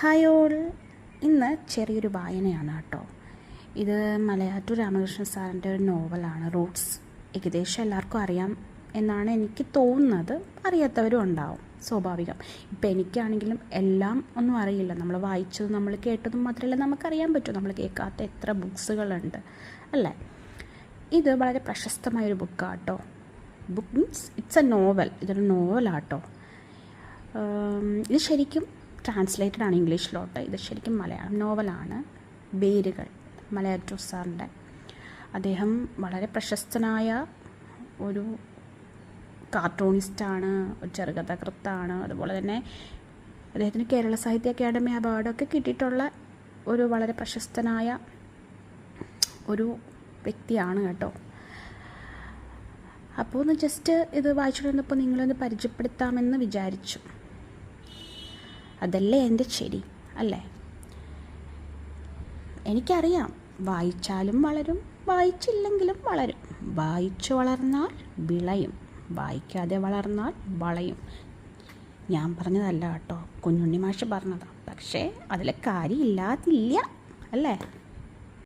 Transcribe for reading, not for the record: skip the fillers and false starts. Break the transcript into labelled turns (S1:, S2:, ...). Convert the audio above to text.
S1: Hi all. ഇന്ന് ചെറിയൊരു വായനയാണ് കേട്ടോ. ഇത് മലയാറ്റൂർ രാമകൃഷ്ണൻ സാറിൻ്റെ ഒരു നോവലാണ് റൂട്ട്സ്. ഏകദേശം എല്ലാവർക്കും അറിയാം എന്നാണ് എനിക്ക് തോന്നുന്നത്. അറിയാത്തവരും ഉണ്ടാവും, സ്വാഭാവികം. ഇപ്പം എനിക്കാണെങ്കിലും എല്ലാം ഒന്നും അറിയില്ല. നമ്മൾ വായിച്ചതും നമ്മൾ കേട്ടതും മാത്രമല്ല നമുക്കറിയാൻ പറ്റും. നമ്മൾ കേൾക്കാത്ത എത്ര ബുക്സുകളുണ്ട് അല്ലേ. ഇത് വളരെ പ്രശസ്തമായൊരു ബുക്കാണ് കേട്ടോ. Book means it's A novel. ഇതൊരു നോവലാട്ടോ. ഇത് ശരിക്കും ട്രാൻസ്ലേറ്റഡ് ആണ് ഇംഗ്ലീഷിലോട്ട്. ഇത് ശരിക്കും മലയാളം നോവലാണ്. വേരുകൾ, മലയാറ്റൂർ സാറിൻ്റെ. അദ്ദേഹം വളരെ പ്രശസ്തനായ ഒരു കാർട്ടൂണിസ്റ്റാണ്, ഒരു ചെറുകഥാകൃത്താണ്. അതുപോലെ തന്നെ അദ്ദേഹത്തിന് കേരള സാഹിത്യ അക്കാദമി അവാർഡൊക്കെ കിട്ടിയിട്ടുള്ള ഒരു വളരെ പ്രശസ്തനായ ഒരു വ്യക്തിയാണ് കേട്ടോ. അപ്പോൾ ഒന്ന് ജസ്റ്റ് ഇത് വായിച്ചുകൊണ്ടിരുന്നപ്പോൾ നിങ്ങളൊന്ന് പരിചയപ്പെടുത്താമെന്ന് വിചാരിച്ചു. അതല്ലേ എൻ്റെ ശരി അല്ലേ. എനിക്കറിയാം, വായിച്ചാലും വളരും, വായിച്ചില്ലെങ്കിലും വളരും. വായിച്ചു വളർന്നാൽ വിളയും, വായിക്കാതെ വളർന്നാൽ വളയും. ഞാൻ പറഞ്ഞതല്ല കേട്ടോ, കുഞ്ഞുണ്ണി മാഷ് പറഞ്ഞതാണ്. പക്ഷേ അതിലെ കാര്യമില്ലാതില്ല അല്ലേ.